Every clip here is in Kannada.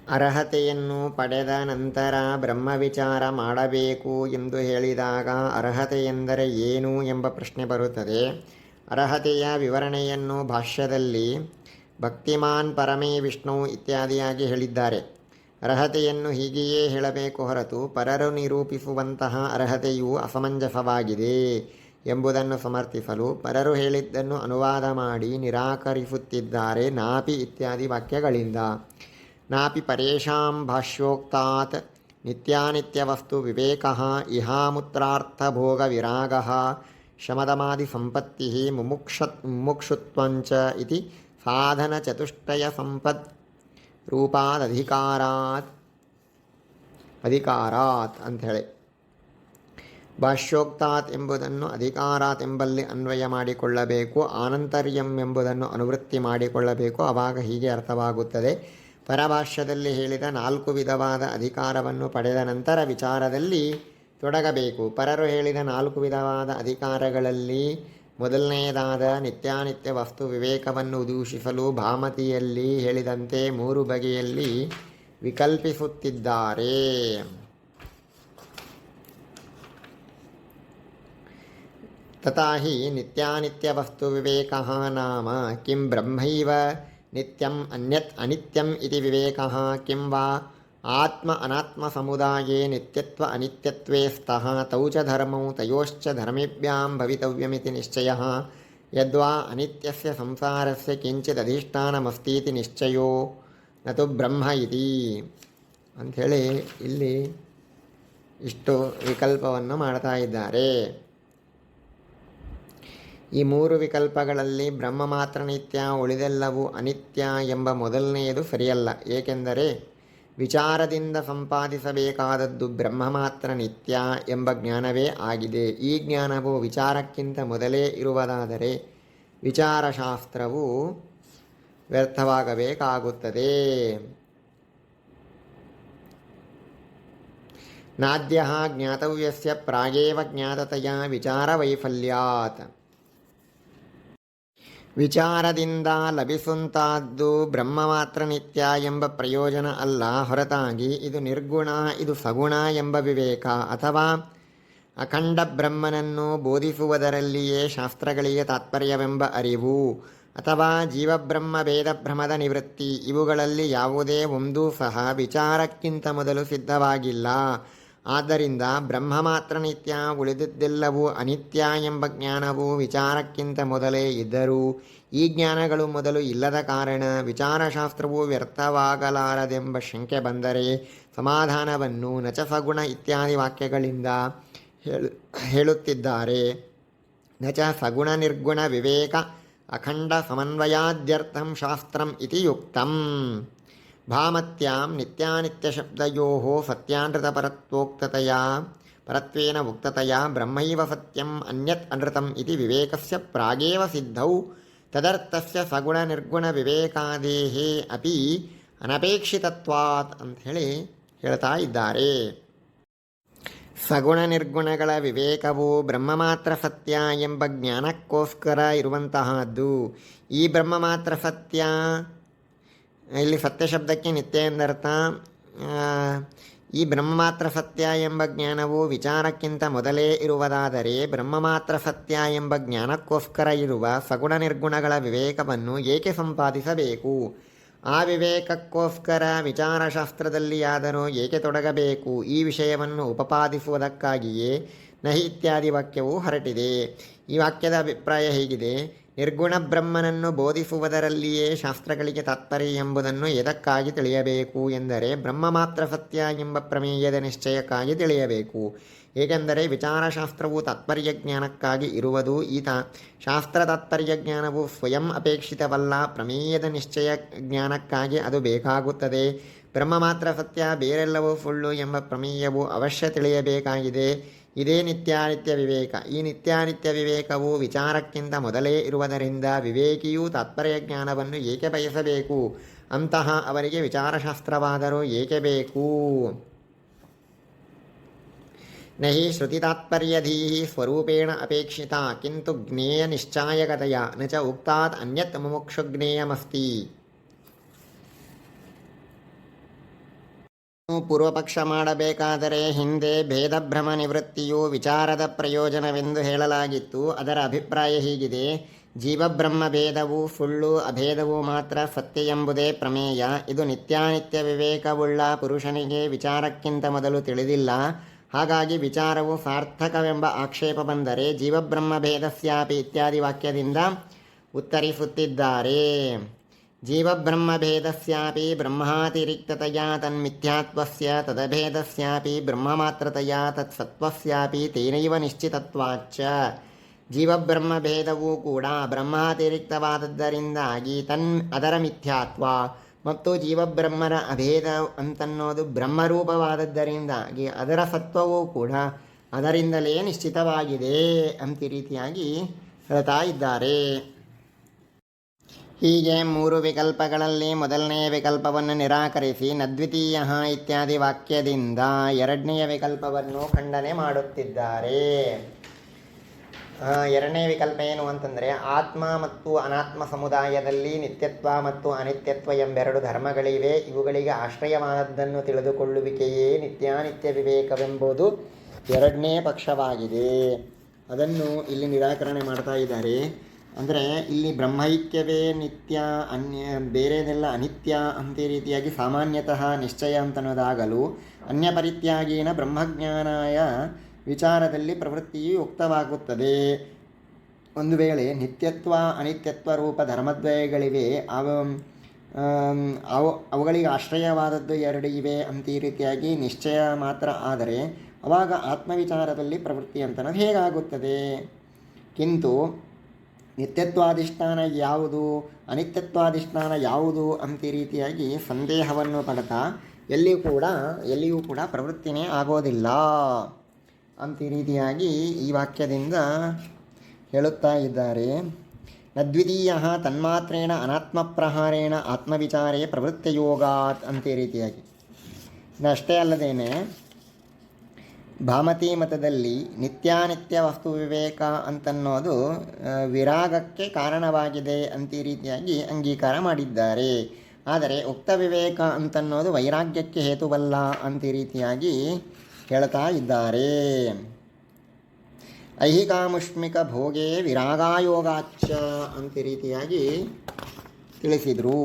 ಅರ್ಹತೆಯನ್ನು ಪಡೆದ ನಂತರ ಬ್ರಹ್ಮವಿಚಾರ ಮಾಡಬೇಕು ಎಂದು ಹೇಳಿದಾಗ ಅರ್ಹತೆ ಎಂದರೆ ಏನು ಎಂಬ ಪ್ರಶ್ನೆ ಬರುತ್ತದೆ. ಅರ್ಹತೆಯ ವಿವರಣೆಯನ್ನು ಭಾಷ್ಯದಲ್ಲಿ ಭಕ್ತಿಮಾನ್ ಪರಮೇ ವಿಷ್ಣು ಇತ್ಯಾದಿಯಾಗಿ ಹೇಳಿದ್ದಾರೆ. ಅರ್ಹತೆಯನ್ನು ಹೀಗೆಯೇ ಹೇಳಬೇಕು ಹೊರತು ಪರರು ನಿರೂಪಿಸುವಂತಹ ಅರ್ಹತೆಯು ಅಸಮಂಜಸವಾಗಿದೆ ಎಂಬುದನ್ನು ಸಮರ್ಥಿಸಲು ಪರರು ಹೇಳಿದ್ದನ್ನು ಅನುವಾದ ಮಾಡಿ ನಿರಾಕರಿಸುತ್ತಿದ್ದಾರೆ ನಾಪಿ ಇತ್ಯಾದಿ ವಾಕ್ಯಗಳಿಂದ. ನಾಪಿ ಪರೇಷಾಂ ಭಾಷ್ಯೋಕ್ತಾತ್ ನಿತ್ಯಾನಿತ್ಯವಸ್ತು ವಿವೇಕಃ ಇಹಾಮುತ್ರಾರ್ಥಭೋಗ ವಿರಾಗಃ ಶಮದಮಾದಿ ಸಂಪತ್ತಿ ಮುಮುಕ್ಷುತ್ವಂಚ ಇತಿ ಸಾಧನಚತುಷ್ಟಯ ಸಂಪತ್ ಅಧಿಕಾರಾತ್ ಅಂಥೇಳಿ ಭಾಷ್ಯೋಕ್ತಾತ್ ಎಂಬುದನ್ನು ಅಧಿಕಾರಾತ್ ಎಂಬಲ್ಲಿ ಅನ್ವಯ ಮಾಡಿಕೊಳ್ಳಬೇಕು. ಆನಂತರ್ಯಂ ಎಂಬುದನ್ನು ಅನುವೃತ್ತಿ ಮಾಡಿಕೊಳ್ಳಬೇಕು. ಆವಾಗ ಹೀಗೆ ಅರ್ಥವಾಗುತ್ತದೆ. ಪರಭಾಷ್ಯದಲ್ಲಿ ಹೇಳಿದ 4 ವಿಧವಾದ ಅಧಿಕಾರವನ್ನು ಪಡೆದ ನಂತರ ವಿಚಾರದಲ್ಲಿ ತೊಡಗಬೇಕು. ಪರರು ಹೇಳಿದ 4 ವಿಧವಾದ ಅಧಿಕಾರಗಳಲ್ಲಿ ಮೊದಲನೆಯದಾದ ನಿತ್ಯಾನಿತ್ಯ ವಸ್ತು ವಿವೇಕವನ್ನು ದೂಷಿಸಲು ಭಾಮತಿಯಲ್ಲಿ ಹೇಳಿದಂತೆ 3 ಬಗೆಯಲ್ಲಿ ವಿಕಲ್ಪಿಸುತ್ತಿದ್ದಾರೆ. ತಥಾ ಹಿ ನಿತ್ಯಾನಿತ್ಯ ವಸ್ತು ವಿವೇಕಃ ನಾಮ ಕಿಂ ಬ್ರಹ್ಮೈವ ನಿತ್ಯಂ ಅನ್ಯತ್ ಅನಿತ್ಯಂ ಇತಿ ವಿವೇಕಃ ಕಿಂ ವಾ ಆತ್ಮ ಅನಾತ್ಮ ಸಮುದಾಯೇ ನಿತ್ಯತ್ವ ಅನಿತ್ಯತ್ವೇ ಸ್ತಃ ತೌ ಚ ಧರ್ಮೌ ತಯೋಶ್ಚ ಧರ್ಮೇಭ್ಯಾಂ ಭವಿತವ್ಯಮಿತಿ ನಿಶ್ಚಯಃ ಯದ್ವಾ ಅನಿತ್ಯಸ್ಯ ಸಂಸಾರಸ್ಯ ಕಿಂಚಿತ್ ಅಧಿಷ್ಠಾನಮಸ್ತೀತಿ ನಿಶ್ಚಯೋ ನತು ಬ್ರಹ್ಮ ಇತಿ ಅಂಥೇಳಿ ಇಲ್ಲಿ ಇಷ್ಟು ವಿಕಲ್ಪವನ್ನು ಮಾಡ್ತಾ ಇದ್ದಾರೆ. ಈ 3 ವಿಕಲ್ಪಗಳಲ್ಲಿ ಬ್ರಹ್ಮ ಮಾತ್ರ ನಿತ್ಯ, ಉಳಿದೆಲ್ಲವೂ ಅನಿತ್ಯ ಎಂಬ ಮೊದಲನೆಯದು ಸರಿಯಲ್ಲ. ಏಕೆಂದರೆ ವಿಚಾರದಿಂದ ಸಂಪಾದಿಸಬೇಕಾದದ್ದು ಬ್ರಹ್ಮ ಮಾತ್ರ ನಿತ್ಯ ಎಂಬ ಜ್ಞಾನವೇ ಆಗಿದೆ. ಈ ಜ್ಞಾನವು ವಿಚಾರಕ್ಕಿಂತ ಮೊದಲೇ ಇರುವುದಾದರೆ ವಿಚಾರಶಾಸ್ತ್ರವು ವ್ಯರ್ಥವಾಗಬೇಕಾಗುತ್ತದೆ. ನಾದ್ಯ ಜ್ಞಾತವ್ಯಸ್ಯ ಪ್ರಾಗೇವ ಜ್ಞಾತತೆಯ ವಿಚಾರವೈಫಲ್ಯಾತ್. ವಿಚಾರದಿಂದ ಲಭಿಸುವಂತಹದ್ದು ಬ್ರಹ್ಮ ಮಾತ್ರ ನಿತ್ಯ ಎಂಬ ಪ್ರಯೋಜನ ಅಲ್ಲ ಹೊರತಾಗಿ ಇದು ನಿರ್ಗುಣ, ಇದು ಸಗುಣ ಎಂಬ ವಿವೇಕ ಅಥವಾ ಅಖಂಡ ಬ್ರಹ್ಮನನ್ನು ಬೋಧಿಸುವುದರಲ್ಲಿಯೇ ಶಾಸ್ತ್ರಗಳಿಗೆ ತಾತ್ಪರ್ಯವೆಂಬ ಅರಿವು ಅಥವಾ ಜೀವಬ್ರಹ್ಮ ಭೇದಭ್ರಮದ ನಿವೃತ್ತಿ ಇವುಗಳಲ್ಲಿ ಯಾವುದೇ ಒಂದೂ ಸಹ ವಿಚಾರಕ್ಕಿಂತ ಮೊದಲು ಸಿದ್ಧವಾಗಿಲ್ಲ. ಆದ್ದರಿಂದ ಬ್ರಹ್ಮ ಮಾತ್ರ ನಿತ್ಯ, ಉಳಿದಿದ್ದೆಲ್ಲವೂ ಅನಿತ್ಯ ಎಂಬ ಜ್ಞಾನವು ವಿಚಾರಕ್ಕಿಂತ ಮೊದಲೇ ಇದ್ದರೂ ಈ ಜ್ಞಾನಗಳು ಮೊದಲು ಇಲ್ಲದ ಕಾರಣ ವಿಚಾರಶಾಸ್ತ್ರವು ವ್ಯರ್ಥವಾಗಲಾರದೆಂಬ ಶಂಕೆ ಬಂದರೆ ಸಮಾಧಾನವನ್ನು ನಚ ಸಗುಣ ಇತ್ಯಾದಿ ವಾಕ್ಯಗಳಿಂದ ಹೇಳುತ್ತಿದ್ದಾರೆ. ನಚ ಸಗುಣ ನಿರ್ಗುಣ ವಿವೇಕ ಅಖಂಡ ಸಮನ್ವಯಾದ್ಯರ್ಥಂ ಶಾಸ್ತ್ರಂ ಇತಿ ಯುಕ್ತಂ. ಭಾಮತ್ಯಾಂ ನಿತ್ಯಾನಿತ್ಯಶಬ್ದಯೋಃ ಪರತ್ವೇನ ಉಕ್ತತಯಾ ಬ್ರಹ್ಮೈವ ಸತ್ಯಂ ಅನ್ಯತ್ ಅನೃತಂ ಇತಿ ವಿವೇಕಸ್ಯ ಪ್ರಾಗೇವ ಸಿದ್ಧೌ ತದರ್ಥಸ್ಯ ಸಗುಣ ನಿರ್ಗುಣ ವಿವೇಕಾದೇಃ ಅಪಿ ಅನಪೇಕ್ಷಿತತ್ವಾತ್ ಅಂಥೇಳಿ ಹೇಳ್ತಾ ಇದ್ದಾರೆ. ಸಗುಣ ನಿರ್ಗುಣಗಳ ವಿವೇಕವು ಬ್ರಹ್ಮ ಮಾತ್ರ ಸತ್ಯ ಎಂಬ ಜ್ಞಾನಕ್ಕೋಸ್ಕರ ಇರುವಂತಹದ್ದು. ಈ ಬ್ರಹ್ಮ ಮಾತ್ರ ಸತ್ಯ, ಇಲ್ಲಿ ಸತ್ಯ ಶಬ್ದಕ್ಕೆ ನಿತ್ಯ ಎಂದರ್ಥ. ಈ ಬ್ರಹ್ಮ ಮಾತ್ರ ಸತ್ಯ ಎಂಬ ಜ್ಞಾನವು ವಿಚಾರಕ್ಕಿಂತ ಮೊದಲೇ ಇರುವುದಾದರೆ ಬ್ರಹ್ಮ ಮಾತ್ರ ಸತ್ಯ ಎಂಬ ಜ್ಞಾನಕ್ಕೋಸ್ಕರ ಇರುವ ಸಗುಣ ನಿರ್ಗುಣಗಳ ವಿವೇಕವನ್ನು ಏಕೆ ಸಂಪಾದಿಸಬೇಕು? ಆ ವಿವೇಕಕ್ಕೋಸ್ಕರ ವಿಚಾರಶಾಸ್ತ್ರದಲ್ಲಿಯಾದರೂ ಏಕೆ ತೊಡಗಬೇಕು? ಈ ವಿಷಯವನ್ನು ಉಪಪಾದಿಸುವುದಕ್ಕಾಗಿಯೇ ನಹಿ ಇತ್ಯಾದಿ ವಾಕ್ಯವು ಹೊರಟಿದೆ. ಈ ವಾಕ್ಯದ ಅಭಿಪ್ರಾಯ ಹೀಗಿದೆ: ನಿರ್ಗುಣ ಬ್ರಹ್ಮನನ್ನು ಬೋಧಿಸುವುದರಲ್ಲಿಯೇ ಶಾಸ್ತ್ರಗಳಿಗೆ ತಾತ್ಪರ್ಯ ಎಂಬುದನ್ನು ಎದಕ್ಕಾಗಿ ತಿಳಿಯಬೇಕು ಎಂದರೆ ಬ್ರಹ್ಮ ಮಾತ್ರ ಸತ್ಯ ಎಂಬ ಪ್ರಮೇಯದ ನಿಶ್ಚಯಕ್ಕಾಗಿ ತಿಳಿಯಬೇಕು. ಏಕೆಂದರೆ ವಿಚಾರಶಾಸ್ತ್ರವು ತಾತ್ಪರ್ಯ ಜ್ಞಾನಕ್ಕಾಗಿ ಇರುವುದು. ಶಾಸ್ತ್ರ ತಾತ್ಪರ್ಯ ಜ್ಞಾನವು ಸ್ವಯಂ ಅಪೇಕ್ಷಿತವಲ್ಲ, ಪ್ರಮೇಯದ ನಿಶ್ಚಯ ಜ್ಞಾನಕ್ಕಾಗಿ ಅದು ಬೇಕಾಗುತ್ತದೆ. ಬ್ರಹ್ಮ ಮಾತ್ರ ಸತ್ಯ, ಬೇರೆಲ್ಲವೂ ಸುಳ್ಳು ಎಂಬ ಪ್ರಮೇಯವು ಅವಶ್ಯ ತಿಳಿಯಬೇಕಾಗಿದೆ. ಇದೇ ನಿತ್ಯಾನಿತ್ಯ ವಿವೇಕ. ಈ ನಿತ್ಯಾನಿತ್ಯ ವಿವೇಕವು ವಿಚಾರಕ್ಕಿಂತ ಮೊದಲೇ ಇರುವುದರಿಂದ ವಿವೇಕಿಯು ತಾತ್ಪರ್ಯ ಜ್ಞಾನವನ್ನು ಏಕೆ ಬಯಸಬೇಕು? ಅಂತಹ ಅವರಿಗೆ ವಿಚಾರಶಾಸ್ತ್ರವಾದರೂ ಏಕೆ ಬೇಕು? ನಹಿ ಶ್ರುತಿತಾತ್ಪರ್ಯಧೀಃ ಸ್ವರೂಪೇಣ ಅಪೇಕ್ಷಿತ ಕಿಂತು ಜ್ಞೇಯ ನಿಶ್ಚಾಯಕತೆಯ ನ ಚ ಉಕ್ತಾತ್ ಅನ್ಯತ್ ಮುಮುಕ್ಷುಜ್ಞೇಯಮಸ್ತಿ. ಪೂರ್ವಪಕ್ಷ ಮಾಡಬೇಕಾದರೆ ಹಿಂದೆ ಭೇದಭ್ರಮ ನಿವೃತ್ತಿಯು ವಿಚಾರದ ಪ್ರಯೋಜನವೆಂದು ಹೇಳಲಾಗಿತ್ತು. ಅದರ ಅಭಿಪ್ರಾಯ ಹೀಗಿದೆ: ಜೀವಬ್ರಹ್ಮ ಭೇದವು ಸುಳ್ಳು, ಅಭೇದವು ಮಾತ್ರ ಸತ್ಯ ಎಂಬುದೇ ಪ್ರಮೇಯ. ಇದು ನಿತ್ಯಾನಿತ್ಯ ವಿವೇಕವುಳ್ಳ ಪುರುಷನಿಗೆ ವಿಚಾರಕ್ಕಿಂತ ಮೊದಲು ತಿಳಿದಿಲ್ಲ. ಹಾಗಾಗಿ ವಿಚಾರವು ಸಾರ್ಥಕವೆಂಬ ಆಕ್ಷೇಪ ಬಂದರೆ ಜೀವಬ್ರಹ್ಮ ಭೇದಸ್ಯಾಪಿ ಇತ್ಯಾದಿ ವಾಕ್ಯದಿಂದ ಉತ್ತರಿಸುತ್ತಿದ್ದಾರೆ. ಜೀವಬ್ರಹ್ಮಭೇದಸ್ಯಾಪಿ ಬ್ರಹ್ಮಾತಿರಿಕ್ತತಯಾ ತನ್ಮಿಥ್ಯಾತ್ವಸ್ಯ ತದಭೇದಸ್ಯಾಪಿ ಬ್ರಹ್ಮಮಾತ್ರತಯಾ ತತ್ಸತ್ವಸ್ಯಾಪಿ ತೇನೈವ ನಿಶ್ಚಿತತ್ವಾಚ್ಚ. ಜೀವಬ್ರಹ್ಮಭೇದವೂ ಕೂಡ ಬ್ರಹ್ಮಾತಿರಿಕ್ತವಾದದ್ದರಿಂದಾಗಿ ಅದರ ಮಿಥ್ಯಾತ್ವ ಮತ್ತು ಜೀವಬ್ರಹ್ಮರ ಅಭೇದ ಅಂತನ್ನೋದು ಬ್ರಹ್ಮರೂಪವಾದದ್ದರಿಂದಾಗಿ ಅದರ ಸತ್ವವೂ ಕೂಡ ಅದರಿಂದಲೇ ನಿಶ್ಚಿತವಾಗಿದೆ ಅಂತ ರೀತಿಯಾಗಿ ಹೇಳ್ತಾ ಇದ್ದಾರೆ. ಹೀಗೆ 3 ವಿಕಲ್ಪಗಳಲ್ಲಿ ಮೊದಲನೆಯ ವಿಕಲ್ಪವನ್ನು ನಿರಾಕರಿಸಿ ನದ್ವಿತೀಯ ಇತ್ಯಾದಿ ವಾಕ್ಯದಿಂದ ಎರಡನೆಯ ವಿಕಲ್ಪವನ್ನು ಖಂಡನೆ ಮಾಡುತ್ತಿದ್ದಾರೆ. ಎರಡನೇ ವಿಕಲ್ಪ ಏನು ಅಂತಂದರೆ, ಆತ್ಮ ಮತ್ತು ಅನಾತ್ಮ ಸಮುದಾಯದಲ್ಲಿ ನಿತ್ಯತ್ವ ಮತ್ತು ಅನಿತ್ಯತ್ವ ಎಂಬೆರಡು ಧರ್ಮಗಳಿವೆ. ಇವುಗಳಿಗೆ ಆಶ್ರಯವಾದದ್ದನ್ನು ತಿಳಿದುಕೊಳ್ಳುವಿಕೆಯೇ ನಿತ್ಯಾನಿತ್ಯ ವಿವೇಕವೆಂಬುದು ಎರಡನೇ ಪಕ್ಷವಾಗಿದೆ. ಅದನ್ನು ಇಲ್ಲಿ ನಿರಾಕರಣೆ ಮಾಡ್ತಾ ಇದ್ದಾರೆ. ಅಂದರೆ ಇಲ್ಲಿ ಬ್ರಹ್ಮೈಕ್ಯವೇ ನಿತ್ಯ, ಬೇರೆದೆಲ್ಲ ಅನಿತ್ಯ ಅಂತ ರೀತಿಯಾಗಿ ಸಾಮಾನ್ಯತಃ ನಿಶ್ಚಯ ಅಂತನ್ನೋದಾಗಲು ಅನ್ಯಪರಿತ್ಯಾಗೇನ ಬ್ರಹ್ಮಜ್ಞಾನಾಯ ವಿಚಾರದಲ್ಲಿ ಪ್ರವೃತ್ತಿಯು ಯುಕ್ತವಾಗುತ್ತದೆ. ಒಂದು ವೇಳೆ ನಿತ್ಯತ್ವ ಅನಿತ್ಯತ್ವ ರೂಪ ಧರ್ಮದ್ವಯಗಳಿವೆ, ಅವುಗಳಿಗೆ ಆಶ್ರಯವಾದದ್ದು ಎರಡು ಇವೆ ಅಂತ ಈ ರೀತಿಯಾಗಿ ನಿಶ್ಚಯ ಮಾತ್ರ ಆದರೆ ಆವಾಗ ಆತ್ಮವಿಚಾರದಲ್ಲಿ ಪ್ರವೃತ್ತಿ ಅಂತನ್ನೋದು ಹೇಗಾಗುತ್ತದೆ? ಕಿಂತು ನಿತ್ಯತ್ವಾಧಿಷ್ಠಾನ ಯಾವುದು, ಅನಿತ್ಯತ್ವಾಧಿಷ್ಠಾನ ಯಾವುದು ಅಂತ ಈ ರೀತಿಯಾಗಿ ಸಂದೇಹವನ್ನು ಪಡ್ತಾ ಎಲ್ಲಿಯೂ ಕೂಡ ಪ್ರವೃತ್ತಿನೇ ಆಗೋದಿಲ್ಲ ಅಂತ ಈ ರೀತಿಯಾಗಿ ಈ ವಾಕ್ಯದಿಂದ ಹೇಳುತ್ತಾ ಇದ್ದಾರೆ. ನದ್ವಿತೀಯ ತನ್ಮಾತ್ರೇಣ ಅನಾತ್ಮಪ್ರಹಾರೇಣ ಆತ್ಮವಿಚಾರೇ ಪ್ರವೃತ್ತಿಯೋಗಾತ್ ಅಂತ ಈ ರೀತಿಯಾಗಿ. ಅಷ್ಟೇ ಅಲ್ಲದೇನೆ ಭಾಮತಿ ಮತದಲ್ಲಿ ನಿತ್ಯಾನಿತ್ಯ ವಸ್ತು ವಿವೇಕ ಅಂತನ್ನೋದು ವಿರಾಗಕ್ಕೆ ಕಾರಣವಾಗಿದೆ ಅಂತ ಈ ರೀತಿಯಾಗಿ ಅಂಗೀಕಾರ ಮಾಡಿದ್ದಾರೆ. ಆದರೆ ಉಕ್ತ ವಿವೇಕ ಅಂತನ್ನೋದು ವೈರಾಗ್ಯಕ್ಕೆ ಹೇತುವಲ್ಲ ಅಂತ ಈ ರೀತಿಯಾಗಿ ಹೇಳ್ತಾ ಇದ್ದಾರೆ. ಐಹಿಕಾಮುಷ್ಮಿಕ ಭೋಗೇ ವಿರಾಗಾಯೋಗಾಚ್ಚ ಅಂತ ಈ ರೀತಿಯಾಗಿ ತಿಳಿಸಿದರು.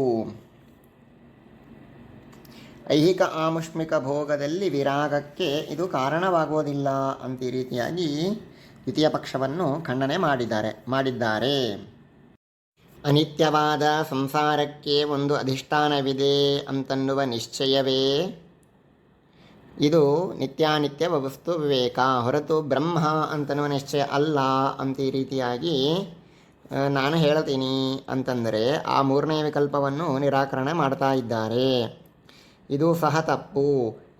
ಐಹಿಕ ಆಮುಷ್ಮಿಕ ಭೋಗದಲ್ಲಿ ವಿರಾಗಕ್ಕೆ ಇದು ಕಾರಣವಾಗೋದಿಲ್ಲ ಅಂತ ಈ ರೀತಿಯಾಗಿ ದ್ವಿತೀಯ ಪಕ್ಷವನ್ನು ಖಂಡನೆ ಮಾಡಿದ್ದಾರೆ. ಅನಿತ್ಯವಾದ ಸಂಸಾರಕ್ಕೆ ಒಂದು ಅಧಿಷ್ಠಾನವಿದೆ ಅಂತನ್ನುವ ನಿಶ್ಚಯವೇ ಇದು ನಿತ್ಯಾನಿತ್ಯ ವಸ್ತು ವಿವೇಕ, ಹೊರತು ಬ್ರಹ್ಮ ಅಂತನ್ನುವ ನಿಶ್ಚಯ ಅಲ್ಲ ಅಂತ ಈ ರೀತಿಯಾಗಿ ನಾನು ಹೇಳ್ತೀನಿ ಅಂತಂದರೆ ಆ ಮೂರನೇ ವಿಕಲ್ಪವನ್ನು ನಿರಾಕರಣೆ ಮಾಡ್ತಾ ಇದ್ದಾರೆ. ಇದು ಸಹ ತಪ್ಪು.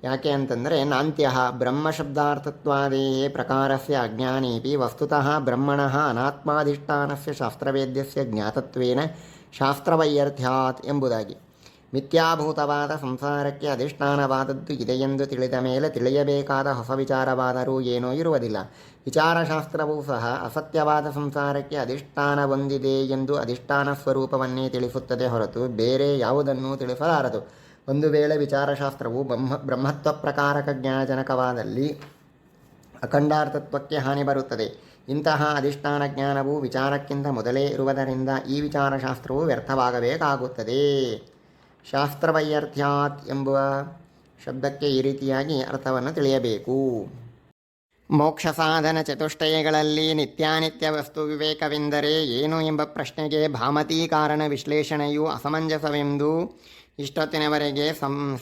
ಯಾಕೆ ಅಂತಂದರೆ ನಾಂತ್ಯ ಬ್ರಹ್ಮಶಬ್ದಾರ್ಥತ್ವಾದೇ ಪ್ರಕಾರಸ್ಯ ಅಜ್ಞಾನೇಪಿ ವಸ್ತುತಃ ಬ್ರಹ್ಮಣಃ ಅನಾತ್ಮಾಧಿಷ್ಠಾನಸ್ಯ ಶಾಸ್ತ್ರವೇದ್ಯಸ್ಯ ಜ್ಞಾತತ್ವೇನ ಶಾಸ್ತ್ರವೈಯರ್ಥ್ಯಾತ್ ಎಂಬುದಾಗಿ. ಮಿಥ್ಯಾಭೂತವಾದ ಸಂಸಾರಕ್ಕೆ ಅಧಿಷ್ಠಾನವಾದದ್ದು ಇದೆಯೆಂದು ತಿಳಿದ ಮೇಲೆ ತಿಳಿಯಬೇಕಾದ ಹೊಸ ವಿಚಾರವಾದರೂ ಏನೂ ಇರುವುದಿಲ್ಲ. ವಿಚಾರಶಾಸ್ತ್ರವೂ ಸಹ ಅಸತ್ಯವಾದ ಸಂಸಾರಕ್ಕೆ ಅಧಿಷ್ಠಾನ ಹೊಂದಿದೆ ಎಂದು ಅಧಿಷ್ಠಾನ ಸ್ವರೂಪವನ್ನೇ ತಿಳಿಸುತ್ತದೆ ಹೊರತು ಬೇರೆ ಯಾವುದನ್ನೂ ತಿಳಿಸಲಾರದು. ಒಂದು ವೇಳೆ ವಿಚಾರಶಾಸ್ತ್ರವು ಬ್ರಹ್ಮತ್ವ ಪ್ರಕಾರಕ ಜ್ಞಾನಜನಕವಾದಲ್ಲಿ ಅಖಂಡಾರ್ಥತ್ವಕ್ಕೆ ಹಾನಿ ಬರುತ್ತದೆ. ಇಂತಹ ಅಧಿಷ್ಠಾನ ಜ್ಞಾನವು ವಿಚಾರಕ್ಕಿಂತ ಮೊದಲೇ ಇರುವುದರಿಂದ ಈ ವಿಚಾರಶಾಸ್ತ್ರವು ವ್ಯರ್ಥವಾಗಬೇಕಾಗುತ್ತದೆ. ಶಾಸ್ತ್ರವೈಯರ್ಥ್ಯಾತ್ ಎಂಬುವ ಶಬ್ದಕ್ಕೆ ಈ ರೀತಿಯಾಗಿ ಅರ್ಥವನ್ನು ತಿಳಿಯಬೇಕು. ಮೋಕ್ಷ ಸಾಧನ ಚತುಷ್ಟಯಗಳಲ್ಲಿ ನಿತ್ಯಾನಿತ್ಯ ವಸ್ತು ವಿವೇಕವೆಂದರೆ ಏನು ಎಂಬ ಪ್ರಶ್ನೆಗೆ ಭಾಮತಿ ಕಾರಣ ವಿಶ್ಲೇಷಣೆಯು ಅಸಮಂಜಸವೆಂದು ಇಷ್ಟೊತ್ತಿನವರೆಗೆ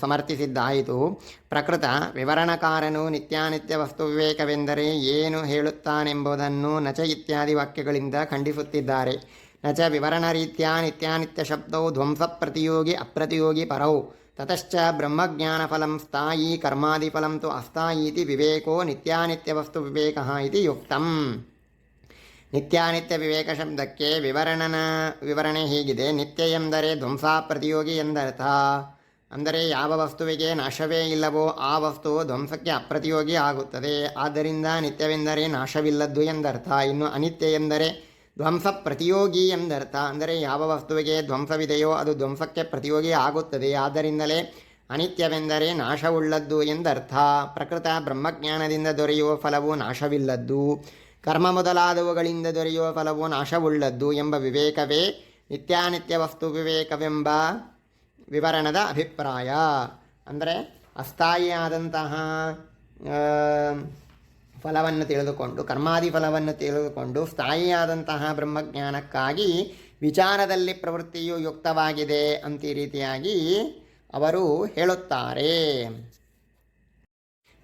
ಸಮರ್ಥಿಸಿದ್ದಾಯಿತು. ಪ್ರಕೃತ ವಿವರಣಕಾರನು ನಿತ್ಯಾನಿತ್ಯ ವಸ್ತು ವಿವೇಕವೆಂದರೆ ಏನು ಹೇಳುತ್ತಾನೆಂಬುದನ್ನು ನಚ ಇತ್ಯಾದಿ ವಾಕ್ಯಗಳಿಂದ ಖಂಡಿಸುತ್ತಿದ್ದಾರೆ. ನಚ ವಿವರಣರೀತ್ಯ ನಿತ್ಯಾನಿತ್ಯ ಶಬ್ದವು ಧ್ವಂಸ ಪ್ರತಿಯೋಗಿ ಅಪ್ರತಿಯೋಗಿ ಪರೌ ತತಶ್ಚ ಬ್ರಹ್ಮಜ್ಞಾನಫಲಂ ಸ್ಥಾಯಿ ಕರ್ಮಾದಿಫಲಂ ತು ಅಸ್ಥಾಯೀತಿ ವಿವೇಕೋ ನಿತ್ಯಾನಿತ್ಯವಸ್ತು ವಿವೇಕಃ ಇತಿ ಯುಕ್ತಂ. ನಿತ್ಯಾನಿತ್ಯ ವಿವೇಕ ಶಬ್ದಕ್ಕೆ ವಿವರಣೆ ಹೀಗಿದೆ. ನಿತ್ಯ ಎಂದರೆ ಧ್ವಂಸ ಪ್ರತಿಯೋಗಿ ಎಂದರ್ಥ. ಅಂದರೆ ಯಾವ ವಸ್ತುವಿಗೆ ನಾಶವೇ ಇಲ್ಲವೋ ಆ ವಸ್ತು ಧ್ವಂಸಕ್ಕೆ ಅಪ್ರತಿಯೋಗಿ ಆಗುತ್ತದೆ. ಆದ್ದರಿಂದ ನಿತ್ಯವೆಂದರೆ ನಾಶವಿಲ್ಲದ್ದು ಎಂದರ್ಥ. ಇನ್ನು ಅನಿತ್ಯ ಎಂದರೆ ಧ್ವಂಸ ಪ್ರತಿಯೋಗಿ ಎಂದರ್ಥ. ಅಂದರೆ ಯಾವ ವಸ್ತುವಿಗೆ ಧ್ವಂಸವಿದೆಯೋ ಅದು ಧ್ವಂಸಕ್ಕೆ ಪ್ರತಿಯೋಗಿ ಆಗುತ್ತದೆ. ಆದ್ದರಿಂದಲೇ ಅನಿತ್ಯವೆಂದರೆ ನಾಶವುಳ್ಳದ್ದು ಎಂದರ್ಥ. ಪ್ರಕೃತ ಬ್ರಹ್ಮಜ್ಞಾನದಿಂದ ದೊರೆಯುವ ಫಲವು ನಾಶವಿಲ್ಲದ್ದು, ಕರ್ಮ ಮೊದಲಾದವುಗಳಿಂದ ದೊರೆಯುವ ಫಲವು ನಾಶವುಳ್ಳದ್ದು ಎಂಬ ವಿವೇಕವೇ ನಿತ್ಯಾನಿತ್ಯ ವಸ್ತು ವಿವೇಕವೆಂಬ ವಿವರಣದ ಅಭಿಪ್ರಾಯ. ಅಂದರೆ ಅಸ್ಥಾಯಿಯಾದಂತಹ ಫಲವನ್ನು ತಿಳಿದುಕೊಂಡು, ಕರ್ಮಾದಿ ಫಲವನ್ನು ತಿಳಿದುಕೊಂಡು ಸ್ಥಾಯಿಯಾದಂತಹ ಬ್ರಹ್ಮಜ್ಞಾನಕ್ಕಾಗಿ ವಿಚಾರದಲ್ಲಿ ಪ್ರವೃತ್ತಿಯು ಯುಕ್ತವಾಗಿದೆ ಅಂತ ಈ ರೀತಿಯಾಗಿ ಅವರು ಹೇಳುತ್ತಾರೆ.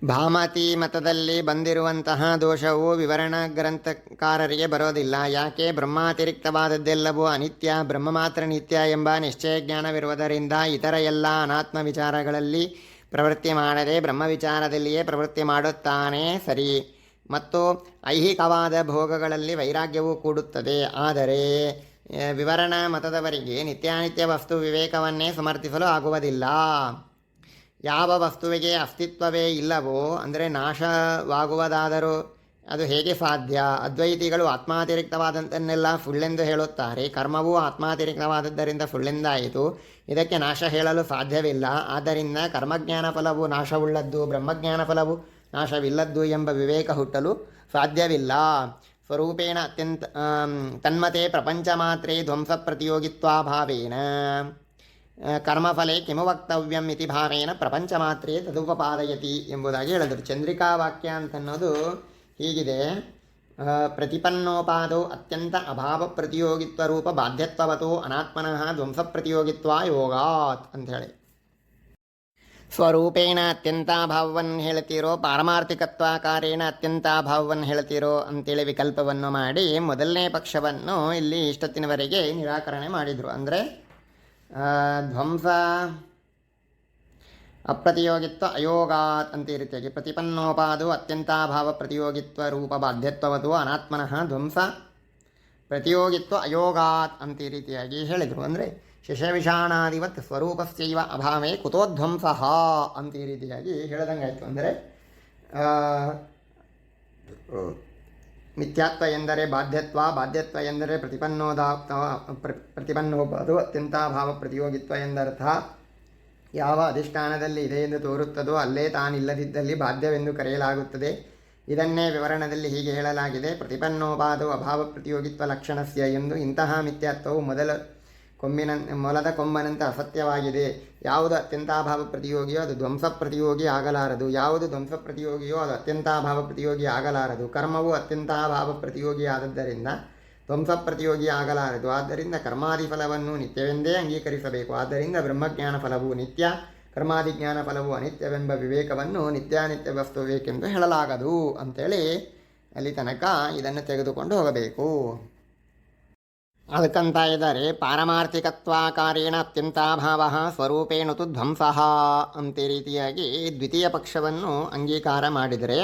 ಭಾಮತಿ ಮತದಲ್ಲಿ ಬಂದಿರುವಂತಹ ದೋಷವು ವಿವರಣಾ ಗ್ರಂಥಕಾರರಿಗೆ ಬರೋದಿಲ್ಲ. ಯಾಕೆ? ಬ್ರಹ್ಮಾತಿರಿಕ್ತವಾದದ್ದೆಲ್ಲವೂ ಅನಿತ್ಯ, ಬ್ರಹ್ಮ ಮಾತ್ರ ನಿತ್ಯ ಎಂಬ ನಿಶ್ಚಯ ಜ್ಞಾನವಿರುವುದರಿಂದ ಇತರ ಎಲ್ಲ ಅನಾತ್ಮ ವಿಚಾರಗಳಲ್ಲಿ ಪ್ರವೃತ್ತಿ ಮಾಡದೆ ಬ್ರಹ್ಮ ವಿಚಾರದಲ್ಲಿಯೇ ಪ್ರವೃತ್ತಿ ಮಾಡುತ್ತಾನೆ. ಸರಿ. ಮತ್ತು ಐಹಿಕವಾದ ಭೋಗಗಳಲ್ಲಿ ವೈರಾಗ್ಯವೂ ಕೂಡುತ್ತದೆ. ಆದರೆ ವಿವರಣಾ ಮತದವರಿಗೆ ನಿತ್ಯಾನಿತ್ಯ ವಸ್ತು ವಿವೇಕವನ್ನೇ ಸಮರ್ಥಿಸಲು ಆಗುವುದಿಲ್ಲ. ಯಾವ ವಸ್ತುವಿಗೆ ಅಸ್ತಿತ್ವವೇ ಇಲ್ಲವೋ, ಅಂದರೆ ನಾಶವಾಗುವುದಾದರೂ ಅದು ಹೇಗೆ ಸಾಧ್ಯ? ಅದ್ವೈತಿಗಳು ಆತ್ಮಾತಿರಿಕ್ತವಾದಂಥನ್ನೆಲ್ಲ ಸುಳ್ಳೆಂದು ಹೇಳುತ್ತಾರೆ. ಕರ್ಮವೂ ಆತ್ಮಾತಿರಿಕ್ತವಾದದ್ದರಿಂದ ಸುಳ್ಳೆಂದಾಯಿತು. ಇದಕ್ಕೆ ನಾಶ ಹೇಳಲು ಸಾಧ್ಯವಿಲ್ಲ. ಆದ್ದರಿಂದ ಕರ್ಮಜ್ಞಾನ ಫಲವು ನಾಶವುಳ್ಳದ್ದು, ಬ್ರಹ್ಮಜ್ಞಾನ ಫಲವು ನಾಶವಿಲ್ಲದ್ದು ಎಂಬ ವಿವೇಕ ಹುಟ್ಟಲು ಸಾಧ್ಯವಿಲ್ಲ. ಸ್ವರೂಪೇಣ ಅತ್ಯಂತ ತನ್ಮತೆ ಪ್ರಪಂಚ ಮಾತ್ರೇ ಧ್ವಂಸ ಪ್ರತಿಯೋಗಿತ್ವಾಭಾವೇನ ಕರ್ಮಫಲೆ ಕಿಮು ವಕ್ತವ್ಯಂ ಇತಿ ಭಾವೇನ ಪ್ರಪಂಚ ಮಾತ್ರೇ ತದುಪಪಾದಯತಿ ಎಂಬುದಾಗಿ ಹೇಳಿದರು. ಚಂದ್ರಿಕಾ ವಾಕ್ಯ ಅಂತನ್ನೋದು ಹೀಗಿದೆ: ಪ್ರತಿಪನ್ನೋಪಾದೋ ಅತ್ಯಂತ ಅಭಾವ ಪ್ರತಿಯೋಗಿತ್ವ ರೂಪ ಬಾಧ್ಯತ್ವವತೋ ಅನಾತ್ಮನಃ ಧ್ವಂಸ ಪ್ರತಿಯೋಗಿತ್ವ ಯೋಗಾತ್ ಅಂಥೇಳಿ. ಸ್ವರೂಪೇಣ ಅತ್ಯಂತಾಭಾವವನ್ನು ಹೇಳ್ತಿರೋ, ಪಾರಮಾರ್ಥಿಕತ್ವಾಕಾರೇಣ ಅತ್ಯಂತಾಭಾವವನ್ನು ಹೇಳ್ತಿರೋ ಅಂತೇಳಿ ವಿಕಲ್ಪವನ್ನು ಮಾಡಿ ಮೊದಲನೇ ಪಕ್ಷವನ್ನು ಇಲ್ಲಿ ಇಷ್ಟೊತ್ತಿನವರೆಗೆ ನಿರಾಕರಣೆ ಮಾಡಿದರು. ಅಂದರೆ ಧ್ವಂಸ ಅಪ್ರತಿಯೋಗಿತ್ವ ಅಯೋಗಾತ್ ಅಂತ ಈ ರೀತಿಯಾಗಿ ಪ್ರತಿಪನ್ನೋಪಾದು ಅತ್ಯಂತಾಭಾವ ಪ್ರತಿಯೋಗಿತ್ವ ರೂಪ ಬಾಧ್ಯತ್ವವದು ಅನಾತ್ಮನಃ ಧ್ವಂಸ ಪ್ರತಿಯೋಗಿತ್ವ ಅಯೋಗಾತ್ ಅಂತ ಈ ರೀತಿಯಾಗಿ ಹೇಳಿದರು. ಅಂದರೆ ಶಶವಿಷಾಣಾದಿವತ್ ಸ್ವರೂಪಸ್ಯೈವ ಅಭಾವೇ ಕುತೋಧ್ವಂಸಃ ಅಂತ ಈ ರೀತಿಯಾಗಿ ಹೇಳ್ದಂಗಾಯಿತು. ಅಂದರೆ ಮಿಥ್ಯಾತ್ವ ಎಂದರೆ ಬಾಧ್ಯತ್ವ, ಬಾಧ್ಯತ್ವ ಎಂದರೆ ಪ್ರತಿಪನ್ನೋಪಾದು ಅತ್ಯಂತಾಭಾವ ಪ್ರತಿಯೋಗಿತ್ವ ಎಂದರ್ಥ. ಯಾವ ಅಧಿಷ್ಠಾನದಲ್ಲಿ ಇದೆ ಎಂದು ತೋರುತ್ತದೋ ಅಲ್ಲೇ ತಾನಿಲ್ಲದಿದ್ದಲ್ಲಿ ಬಾಧ್ಯವೆಂದು ಕರೆಯಲಾಗುತ್ತದೆ. ಇದನ್ನೇ ವಿವರಣದಲ್ಲಿ ಹೀಗೆ ಹೇಳಲಾಗಿದೆ: ಪ್ರತಿಪನ್ನೋಪಾದೋ ಅಭಾವ ಪ್ರತಿಯೋಗಿತ್ವ ಲಕ್ಷಣಸ್ಯ ಎಂದು. ಇಂತಹ ಮಿಥ್ಯಾತ್ವವು ಮೊಲದ ಕೊಂಬನಂತೆ ಅಸತ್ಯವಾಗಿದೆ. ಯಾವುದು ಅತ್ಯಂತಾಭಾವ ಪ್ರತಿಯೋಗಿಯೋ ಅದು ಧ್ವಂಸ ಪ್ರತಿಯೋಗಿ ಆಗಲಾರದು, ಯಾವುದು ಧ್ವಂಸ ಪ್ರತಿಯೋಗಿಯೋ ಅದು ಅತ್ಯಂತಾಭಾವ ಪ್ರತಿಯೋಗಿ ಆಗಲಾರದು. ಕರ್ಮವು ಅತ್ಯಂತಾಭಾವ ಪ್ರತಿಯೋಗಿ ಆದದ್ದರಿಂದ ಧ್ವಂಸ ಪ್ರತಿಯೋಗಿ ಆಗಲಾರದು. ಆದ್ದರಿಂದ ಕರ್ಮಾದಿ ಫಲವನ್ನು ನಿತ್ಯವೆಂದೇ ಅಂಗೀಕರಿಸಬೇಕು. ಆದ್ದರಿಂದ ಬ್ರಹ್ಮಜ್ಞಾನ ಫಲವು ನಿತ್ಯ, ಕರ್ಮಾದಿಜ್ಞಾನ ಫಲವು ಅನಿತ್ಯವೆಂಬ ವಿವೇಕವನ್ನು ನಿತ್ಯಾನಿತ್ಯ ವಸ್ತು ಬೇಕೆಂದು ಹೇಳಲಾಗದು ಅಂಥೇಳಿ ಅಲ್ಲಿ ತನಕ ಇದನ್ನು ತೆಗೆದುಕೊಂಡು ಹೋಗಬೇಕು. ಅದಕ್ಕಂತ ಇದ್ದಾರೆ: ಪಾರಮಾರ್ಥಿಕತ್ವಾಕಾರೇಣ ಅತ್ಯಂತಾಭಾವ ಸ್ವರೂಪೇಣ ತು ಧ್ವಂಸಃ ಅಂತ ರೀತಿಯಾಗಿ ದ್ವಿತೀಯ ಪಕ್ಷವನ್ನು ಅಂಗೀಕಾರ ಮಾಡಿದರೆ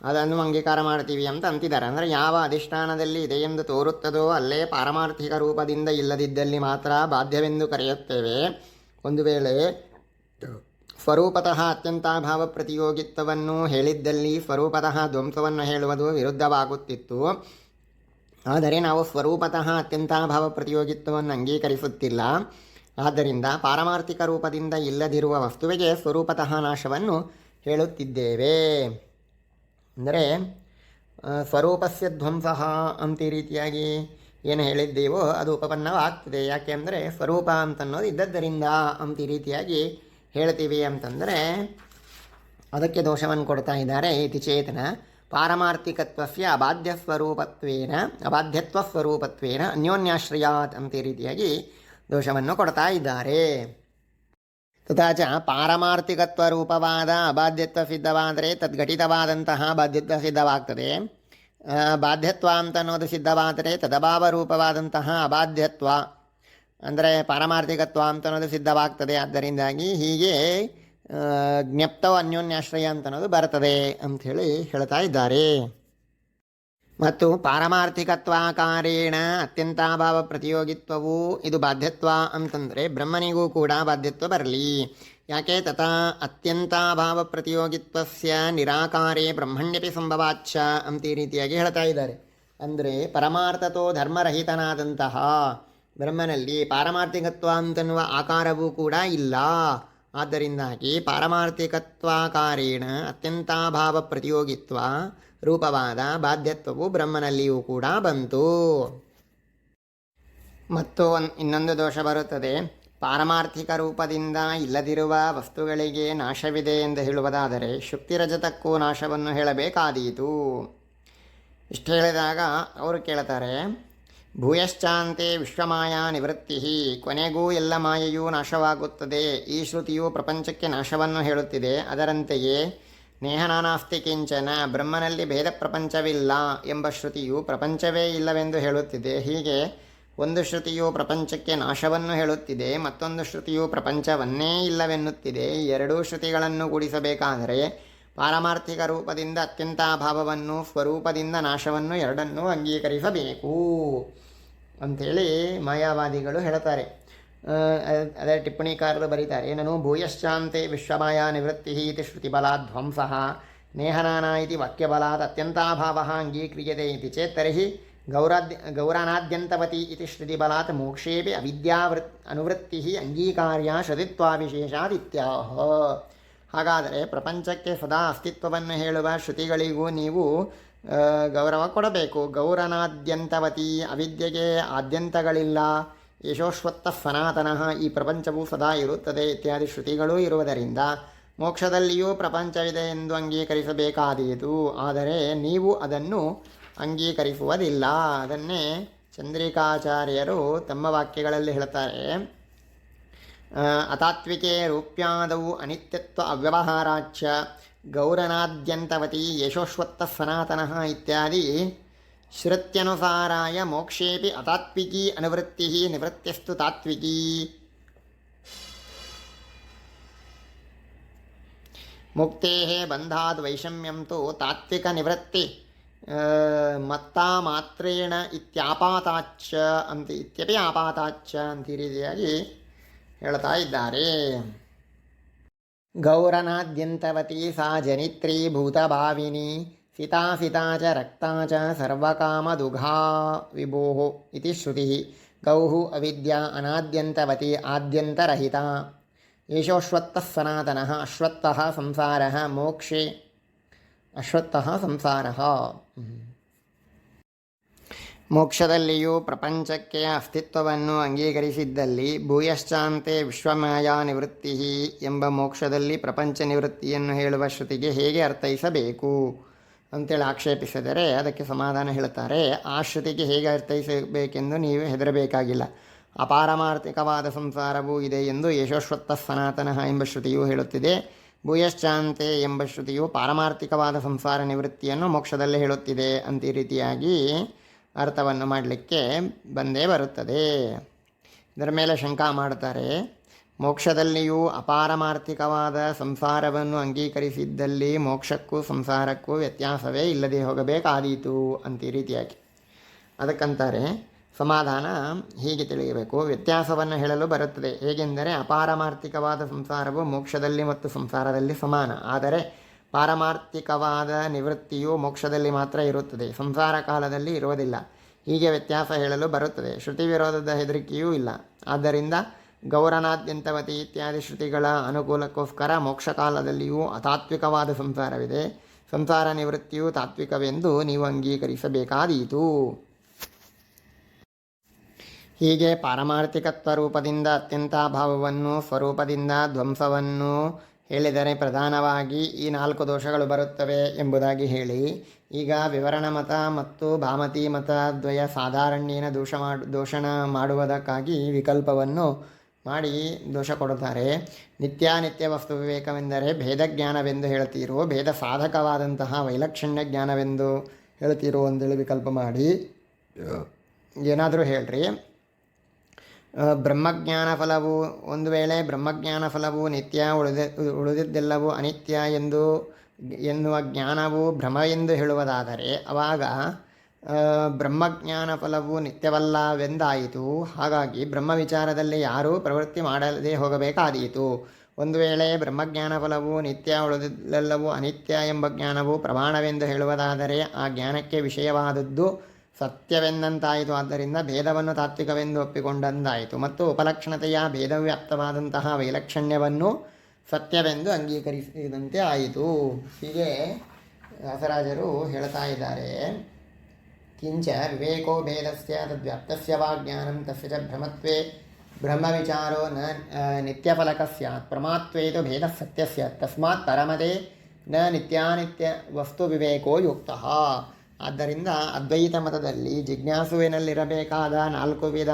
ಅದನ್ನು ಅಂಗೀಕಾರ ಮಾಡ್ತೀವಿ ಅಂತ ಅಂತಿದ್ದಾರೆ. ಅಂದರೆ ಯಾವ ಅಧಿಷ್ಠಾನದಲ್ಲಿ ಇದೆ ಎಂದು ತೋರುತ್ತದೋ ಅಲ್ಲೇ ಪಾರಮಾರ್ಥಿಕ ರೂಪದಿಂದ ಇಲ್ಲದಿದ್ದಲ್ಲಿ ಮಾತ್ರ ಬಾಧ್ಯವೆಂದು ಕರೆಯುತ್ತೇವೆ. ಒಂದು ವೇಳೆ ಸ್ವರೂಪತಃ ಅತ್ಯಂತಾಭಾವ ಪ್ರತಿಯೋಗಿತ್ವವನ್ನು ಹೇಳಿದ್ದಲ್ಲಿ ಸ್ವರೂಪತಃ ಧ್ವಂಸವನ್ನು ಹೇಳುವುದು ವಿರುದ್ಧವಾಗುತ್ತಿತ್ತು. ಆದರೆ ನಾವು ಸ್ವರೂಪತಃ ಅತ್ಯಂತಾಭಾವ ಪ್ರತಿಯೋಗಿತ್ವವನ್ನು ಅಂಗೀಕರಿಸುತ್ತಿಲ್ಲ. ಆದ್ದರಿಂದ ಪಾರಮಾರ್ಥಿಕ ರೂಪದಿಂದ ಇಲ್ಲದಿರುವ ವಸ್ತುವಿಗೆ ಸ್ವರೂಪತಃ ನಾಶವನ್ನು ಹೇಳುತ್ತಿದ್ದೇವೆ. ಅಂದರೆ ಸ್ವರೂಪಸ್ಯ ಧ್ವಂಸಃ ಅಂತ ಈ ರೀತಿಯಾಗಿ ಏನು ಹೇಳಿದ್ದೇವೋ ಅದು ಉಪಪನ್ನವಾಗ್ತದೆ. ಯಾಕೆಂದರೆ ಸ್ವರೂಪ ಅಂತನ್ನೋದು ಇದ್ದದ್ದರಿಂದ ಅಂತ ಈ ರೀತಿಯಾಗಿ ಹೇಳ್ತೀವಿ ಅಂತಂದರೆ ಅದಕ್ಕೆ ದೋಷವನ್ನು ಕೊಡ್ತಾ ಇದ್ದಾರೆ. ಇತಿ ಚೇತನ ಪಾರಮಾರ್ಥಿಕತ್ವಸ್ಯ ಅಬಾಧ್ಯತ್ವ ಸ್ವರೂಪತ್ವೇನ ಅನ್ಯೋನ್ಯಾಶ್ರಯಾತ್ ಅಂತ ಈ ರೀತಿಯಾಗಿ ದೋಷವನ್ನು ಕೊಡ್ತಾ ಇದ್ದಾರೆ. ತಥಾಚ ಪಾರಮಾರ್ಥಿಕತ್ವ ರೂಪವಾದ ಅಬಾಧ್ಯತ್ವ ಸಿದ್ಧವಾದರೆ ತದ್ಘಟಿತವಾದಂತಹ ಬಾಧ್ಯತ್ವ ಸಿದ್ಧವಾಗ್ತದೆ. ಬಾಧ್ಯತ್ವ ಅಂತ ಅನ್ನೋದು ಸಿದ್ಧವಾದರೆ ತದಭಾವ ರೂಪವಾದಂತಹ ಅಬಾಧ್ಯತ್ವ ಅಂದರೆ ಪಾರಮಾರ್ಥಿಕತ್ವ ಅಂತ ಅನ್ನೋದು ಸಿದ್ಧವಾಗ್ತದೆ. ಆದ್ದರಿಂದಾಗಿ ಹೀಗೆ ಜ್ಞಪ್ತವ ಅನ್ಯೋನ್ಯಾಶ್ರಯ ಅಂತ ಅನ್ನೋದು ಬರ್ತದೆ ಅಂಥೇಳಿ ಹೇಳ್ತಾ ಇದ್ದಾರೆ. ಮತ್ತು ಪಾರಮಾರ್ಥಿಕತ್ವಾಕಾರೇಣ ಅತ್ಯಂತಾಭಾವ ಪ್ರತಿಯೋಗಿತ್ವವು ಇದು ಬಾಧ್ಯತ್ವ ಅಂತಂದರೆ ಬ್ರಹ್ಮನಿಗೂ ಕೂಡ ಬಾಧ್ಯತ್ವ ಬರಲಿ. ಯಾಕೆ? ತಥಾ ಅತ್ಯಂತಾಭಾವ ಪ್ರತಿಯೋಗಿತ್ವಸ್ಯ ನಿರಾಕಾರೇ ಬ್ರಹ್ಮಣ್ಯಪಿ ಸಂಭವಾಚ್ಛ ಅಂತ ಈ ರೀತಿಯಾಗಿ ಹೇಳ್ತಾ ಇದ್ದಾರೆ. ಅಂದರೆ ಪರಮಾರ್ಥತೋ ಧರ್ಮರಹಿತನಾದಂತಹ ಬ್ರಹ್ಮನಲ್ಲಿ ಪಾರಮಾರ್ಥಿಕತ್ವ ಅಂತನ್ನುವ ಆಕಾರವೂ ಕೂಡ ಇಲ್ಲ. ಆದ್ದರಿಂದಾಗಿ ಪಾರಮಾರ್ಥಿಕತ್ವಾಕಾರೇಣ ಅತ್ಯಂತಾಭಾವ ಪ್ರತಿಯೋಗಿತ್ವ ರೂಪವಾದ ಬಾಧ್ಯತ್ವವು ಬ್ರಹ್ಮನಲ್ಲಿಯೂ ಕೂಡ ಬಂತು. ಮತ್ತು ಇನ್ನೊಂದು ದೋಷ ಬರುತ್ತದೆ. ಪಾರಮಾರ್ಥಿಕ ರೂಪದಿಂದ ಇಲ್ಲದಿರುವ ವಸ್ತುಗಳಿಗೆ ನಾಶವಿದೆ ಎಂದು ಹೇಳುವುದಾದರೆ ಶುಕ್ತಿರಜತಕ್ಕೂ ನಾಶವನ್ನು ಹೇಳಬೇಕಾದೀತು. ಇಷ್ಟು ಹೇಳಿದಾಗ ಅವರು ಕೇಳ್ತಾರೆ, ಭೂಯಶ್ಚಾಂತೆ ವಿಶ್ವಮಾಯಾ ನಿವೃತ್ತಿ, ಕೊನೆಗೂ ಎಲ್ಲ ಮಾಯೆಯೂ ನಾಶವಾಗುತ್ತದೆ. ಈ ಶ್ರುತಿಯು ಪ್ರಪಂಚಕ್ಕೆ ನಾಶವನ್ನು ಹೇಳುತ್ತಿದೆ. ಅದರಂತೆಯೇ ನೇಹನಾನಾಸ್ತಿ ಕಿಂಚನ, ಬ್ರಹ್ಮನಲ್ಲಿ ಭೇದ ಪ್ರಪಂಚವಿಲ್ಲ ಎಂಬ ಶ್ರುತಿಯು ಪ್ರಪಂಚವೇ ಇಲ್ಲವೆಂದು ಹೇಳುತ್ತಿದೆ. ಹೀಗೆ ಒಂದು ಶ್ರುತಿಯು ಪ್ರಪಂಚಕ್ಕೆ ನಾಶವನ್ನು ಹೇಳುತ್ತಿದೆ, ಮತ್ತೊಂದು ಶ್ರುತಿಯು ಪ್ರಪಂಚವನ್ನೇ ಇಲ್ಲವೆನ್ನುತ್ತಿದೆ. ಈ ಎರಡೂ ಶ್ರುತಿಗಳನ್ನು ಕೂಡಿಸಬೇಕಾದರೆ ಪಾರಮಾರ್ಥಿಕ ರೂಪದಿಂದ ಅತ್ಯಂತಾಭಾವವನ್ನು, ಸ್ವರೂಪದಿಂದ ನಾಶವನ್ನು ಎರಡನ್ನೂ ಅಂಗೀಕರಿಸಬೇಕು ಅಂಥೇಳಿ ಮಾಯಾವಾದಿಗಳು ಹೇಳ್ತಾರೆ. ಅದೇ ಟಿಪ್ಪಣಿಕಾರರು ಬರೀತಾರೆ, ಏನನು ಭೂಯಶ್ಚಾಂತೆ ವಿಶ್ವಮಾಯಾ ನಿವೃತ್ತಿ ಇತಿ ಶ್ರುತಿಬಲಾದ್ ಧ್ವಂಸಃ ನೇಹನಾನ ಇತಿ ವಾಕ್ಯಬಲಾದ್ ಅತ್ಯಂತಾಭಾವ ಅಂಗೀಕ್ರಿಯತೆ ಇತಿ ಚೇತ್ ತರ್ಹಿ ಗೌರನಾದ್ಯಂತವತಿ ಇತಿ ಶ್ರುತಿಬಲಾತ್ ಮೋಕ್ಷೇಪಿ ಅನುವೃತ್ತಿ ಅಂಗೀಕಾರ್ಯ ಶ್ರುತಿತ್ವಾವಿಶೇಷಾತ್ ಇತ್ಯಾಹ. ಹಾಗಾದರೆ ಪ್ರಪಂಚಕ್ಕೆ ಸದಾ ಅಸ್ತಿತ್ವವನ್ನು ಹೇಳುವ ಶ್ರುತಿಗಳಿಗೂ ನೀವು ಗೌರವ ಕೊಡಬೇಕು. ಗೌರನಾದ್ಯಂತವತಿ, ಅವಿದ್ಯೆಗೆ ಆದ್ಯಂತಗಳಿಲ್ಲ. ಯಶೋಶ್ವತ್ತ ಸನಾತನಃ, ಈ ಪ್ರಪಂಚವು ಸದಾ ಇರುತ್ತದೆ ಇತ್ಯಾದಿ ಶ್ರುತಿಗಳೂ ಇರುವುದರಿಂದ ಮೋಕ್ಷದಲ್ಲಿಯೂ ಪ್ರಪಂಚವಿದೆ ಎಂದು ಅಂಗೀಕರಿಸಬೇಕಾದೀತು. ಆದರೆ ನೀವು ಅದನ್ನು ಅಂಗೀಕರಿಸುವುದಿಲ್ಲ. ಅದನ್ನೇ ಚಂದ್ರಿಕಾಚಾರ್ಯರು ತಮ್ಮ ವಾಕ್ಯಗಳಲ್ಲಿ ಹೇಳ್ತಾರೆ. ಅತಾತ್ವಿಕೆ ರೂಪ್ಯಾದವು ಅನಿತ್ಯತ್ವ ಅವ್ಯವಹಾರಾಚ ಗೌರನಾದ್ಯಂತವತಿ ಯಶೋಶ್ವತ್ತ ಸನಾತನಃ ಇತ್ಯಾದಿ ಶ್ರುತ್ಯನುಸಾರಾಯ ಮೋಕ್ಷೇಪಿ ಅತಾತ್ವಿಕೀ ಅನುವೃತ್ತಿ ನಿವೃತ್ತಿಸ್ತು ತಾತ್ವಿಕೀ. ಮುಕ್ತೇಃ ಬಂಧಾದ್ ವೈಷಮ್ಯಂ ತು ತಾತ್ವಿಕ ನಿವೃತ್ತಿ ಮತ್ತಾ ಮಾತ್ರೇಣ ಇತ್ಯಾಪಾತಾಚ್ಚ ಅಂತ ಇತ್ಯಪಿ ಆಪಾತಾಚ್ಚ ಅಂತ ಈ ರೀತಿಯಾಗಿ ಹೇಳ್ತಾ ಇದ್ದಾರೆ. ಗೌರನಾದ್ಯಂತವತಿ ಸಾ ಜನಿತ್ರೀ ಭೂತಭಾವಿನಿ ಸಿತಾ ಚ ರಕ್ತಾ ಚ ಸರ್ವಕಾಮದುಘಾ ವಿಭೋಃ ಇತಿ ಶ್ರುತಿ. ಗೌಃ ಅವಿದ್ಯಾ ಅನಾದ್ಯಂತವತಿ ಆದ್ಯಂತರಹಿತಾ. ಯಶೋಶ್ವತ್ತಃ ಸನಾತನಃ ಅಶ್ವತ್ಥಃ ಸಂಸಾರಃ ಮೋಕ್ಷೇ ಅಶ್ವತ್ಥಃ ಸಂಸಾರಃ. ಮೋಕ್ಷದಲ್ಲಿಯೂ ಪ್ರಪಂಚಕ್ಕೆ ಅಸ್ತಿತ್ವವನ್ನು ಅಂಗೀಕರಿಸಿದ್ದಲ್ಲಿ ಭೂಯಶ್ಚಾಂತೆ ವಿಶ್ವಮಾಯಾ ನಿವೃತ್ತಿ ಎಂಬ ಮೋಕ್ಷದಲ್ಲಿ ಪ್ರಪಂಚ ನಿವೃತ್ತಿಯನ್ನು ಹೇಳುವ ಶ್ರುತಿಗೆ ಹೇಗೆ ಅರ್ಥೈಸಬೇಕು ಅಂತೇಳಿ ಆಕ್ಷೇಪಿಸಿದರೆ ಅದಕ್ಕೆ ಸಮಾಧಾನ ಹೇಳ್ತಾರೆ. ಆ ಶ್ರುತಿಗೆ ಹೇಗೆ ಅರ್ಥೈಸಬೇಕೆಂದು ನೀವು ಹೆದರಬೇಕಾಗಿಲ್ಲ. ಅಪಾರಮಾರ್ಥಿಕವಾದ ಸಂಸಾರವೂ ಇದೆ ಎಂದು ಯಶೋಶ್ವತ್ತ ಸನಾತನಃ ಎಂಬ ಶ್ರುತಿಯು ಹೇಳುತ್ತಿದೆ. ಭೂಯಶ್ಚಾಂತೆ ಎಂಬ ಶ್ರುತಿಯು ಪಾರಮಾರ್ಥಿಕವಾದ ಸಂಸಾರ ನಿವೃತ್ತಿಯನ್ನು ಮೋಕ್ಷದಲ್ಲೇ ಹೇಳುತ್ತಿದೆ ಅಂತ ಈ ರೀತಿಯಾಗಿ ಅರ್ಥವನ್ನು ಮಾಡಲಿಕ್ಕೆ ಬಂದೇ ಬರುತ್ತದೆ. ಇದರ ಮೇಲೆ ಶಂಕಾ ಮಾಡ್ತಾರೆ. ಮೋಕ್ಷದಲ್ಲಿಯೂ ಅಪಾರಮಾರ್ಥಿಕವಾದ ಸಂಸಾರವನ್ನು ಅಂಗೀಕರಿಸಿದ್ದಲ್ಲಿ ಮೋಕ್ಷಕ್ಕೂ ಸಂಸಾರಕ್ಕೂ ವ್ಯತ್ಯಾಸವೇ ಇಲ್ಲದೆ ಹೋಗಬೇಕಾದೀತು ಅಂತ ಈ ರೀತಿಯಾಗಿ ಅದಕ್ಕಂತಾರೆ. ಸಮಾಧಾನ ಹೀಗೆ ತಿಳಿಯಬೇಕು. ವ್ಯತ್ಯಾಸವನ್ನು ಹೇಳಲು ಬರುತ್ತದೆ. ಹೇಗೆಂದರೆ ಅಪಾರಮಾರ್ಥಿಕವಾದ ಸಂಸಾರವು ಮೋಕ್ಷದಲ್ಲಿ ಮತ್ತು ಸಂಸಾರದಲ್ಲಿ ಸಮಾನ. ಆದರೆ ಪಾರಮಾರ್ಥಿಕವಾದ ನಿವೃತ್ತಿಯು ಮೋಕ್ಷದಲ್ಲಿ ಮಾತ್ರ ಇರುತ್ತದೆ, ಸಂಸಾರ ಕಾಲದಲ್ಲಿ ಇರುವುದಿಲ್ಲ. ಹೀಗೆ ವ್ಯತ್ಯಾಸ ಹೇಳಲು ಬರುತ್ತದೆ. ಶ್ರುತಿ ವಿರೋಧದ ಹೆದರಿಕೆಯೂ ಇಲ್ಲ. ಆದ್ದರಿಂದ ಗೌರನಾದ್ಯಂತವತಿ ಇತ್ಯಾದಿ ಶ್ರುತಿಗಳ ಅನುಕೂಲಕ್ಕೋಸ್ಕರ ಮೋಕ್ಷ ಕಾಲದಲ್ಲಿಯೂ ಅತಾತ್ವಿಕವಾದ ಸಂಸಾರವಿದೆ, ಸಂಸಾರ ನಿವೃತ್ತಿಯು ತಾತ್ವಿಕವೆಂದು ನೀವು ಅಂಗೀಕರಿಸಬೇಕಾದೀತು. ಹೀಗೆ ಪಾರಮಾರ್ಥಿಕತ್ವ ರೂಪದಿಂದ ಅತ್ಯಂತಾಭಾವವನ್ನು, ಸ್ವರೂಪದಿಂದ ಧ್ವಂಸವನ್ನು ಹೇಳಿದರೆ ಪ್ರಧಾನವಾಗಿ ಈ 4 ದೋಷಗಳು ಬರುತ್ತವೆ ಎಂಬುದಾಗಿ ಹೇಳಿ, ಈಗ ವಿವರಣ ಮತ ಮತ್ತು ಭಾಮತಿ ಮತ ದ್ವಯ ಸಾಧಾರಣ್ಯೇನ ದೋಷಣ ಮಾಡುವುದಕ್ಕಾಗಿ ವಿಕಲ್ಪವನ್ನು ಮಾಡಿ ದೋಷ ಕೊಡುತ್ತಾರೆ. ನಿತ್ಯಾನಿತ್ಯ ವಸ್ತು ವಿವೇಕವೆಂದರೆ ಭೇದಜ್ಞಾನವೆಂದು ಹೇಳ್ತೀರೋ, ಭೇದ ಸಾಧಕವಾದಂತಹ ವೈಲಕ್ಷಣ್ಯ ಜ್ಞಾನವೆಂದು ಹೇಳ್ತೀರೋ ಅಂತೇಳಿ ವಿಕಲ್ಪ ಮಾಡಿ ಏನಾದರೂ ಹೇಳ್ರಿ. ಬ್ರಹ್ಮಜ್ಞಾನ ಫಲವು ಒಂದು ವೇಳೆ ಬ್ರಹ್ಮಜ್ಞಾನ ಫಲವು ನಿತ್ಯ, ಉಳಿದಿದ್ದೆಲ್ಲವೂ ಅನಿತ್ಯ ಎನ್ನುವ ಜ್ಞಾನವು ಭ್ರಮ ಎಂದು ಹೇಳುವುದಾದರೆ ಆವಾಗ ಬ್ರಹ್ಮಜ್ಞಾನ ಫಲವು ನಿತ್ಯವಲ್ಲವೆಂದಾಯಿತು. ಹಾಗಾಗಿ ಬ್ರಹ್ಮ ವಿಚಾರದಲ್ಲಿ ಯಾರೂ ಪ್ರವೃತ್ತಿ ಮಾಡದೇ ಹೋಗಬೇಕಾದೀತು. ಒಂದು ವೇಳೆ ಬ್ರಹ್ಮಜ್ಞಾನ ಫಲವು ನಿತ್ಯ, ಉಳಿದಿದ್ದೆಲ್ಲವೂ ಅನಿತ್ಯ ಎಂಬ ಜ್ಞಾನವು ಪ್ರಮಾಣವೆಂದು ಹೇಳುವುದಾದರೆ ಆ ಜ್ಞಾನಕ್ಕೆ ವಿಷಯವಾದದ್ದು ಸತ್ಯವೆಂದಂತಾಯಿತು. ಆದ್ದರಿಂದ ಭೇದವನ್ನು ತಾತ್ವಿಕವೆಂದು ಒಪ್ಪಿಕೊಂಡಂತಾಯಿತು ಮತ್ತು ಉಪಲಕ್ಷಣತೆಯ ಭೇದವ್ಯಾಪ್ತವಾದಂತಹ ವೈಲಕ್ಷಣ್ಯವನ್ನು ಸತ್ಯವೆಂದು ಅಂಗೀಕರಿಸಿದಂತೆ ಆಯಿತು. ಹೀಗೆ ವ್ಯಾಸರಾಜರು ಹೇಳ್ತಾ ಇದ್ದಾರೆ. ಕಿಂಚ ವಿವೇಕೋ ಭೇದಸ್ಯ ತದ್ವ್ಯಾಪ್ತಸ್ಯ ವಾ ಜ್ಞಾನಂ ತಸ್ಯ ಚ ಭ್ರಮತ್ವೇ ಬ್ರಹ್ಮವಿಚಾರೋ ನ ನಿತ್ಯಫಲಕ ಸ್ಯಾತ್ ಪ್ರಮಾತ್ವೇತು ಭೇದ ಸತ್ಯಸ್ಯ ತಸ್ಮಾತ್ ಪರಮದೇ ನ ನಿತ್ಯಾನಿತ್ಯ ವಸ್ತು ವಿವೇಕೋ ಯುಕ್ತಃ. ಆದ್ದರಿಂದ ಅದ್ವೈತ ಮತದಲ್ಲಿ ಜಿಜ್ಞಾಸುವಿನಲ್ಲಿರಬೇಕಾದ 4 ವಿಧ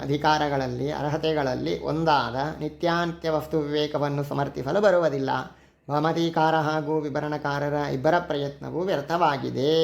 ಅಧಿಕಾರಗಳಲ್ಲಿ ಅರ್ಹತೆಗಳಲ್ಲಿ ಒಂದಾದ ನಿತ್ಯಾನಿತ್ಯ ವಸ್ತು ವಿವೇಕವನ್ನು ಸಮರ್ಥಿಸಲು ಬರುವುದಿಲ್ಲ. ಭಾಮತೀಕಾರ ಹಾಗೂ ವಿವರಣಕಾರರ ಇಬ್ಬರ ಪ್ರಯತ್ನವೂ ವ್ಯರ್ಥವಾಗಿದೆ.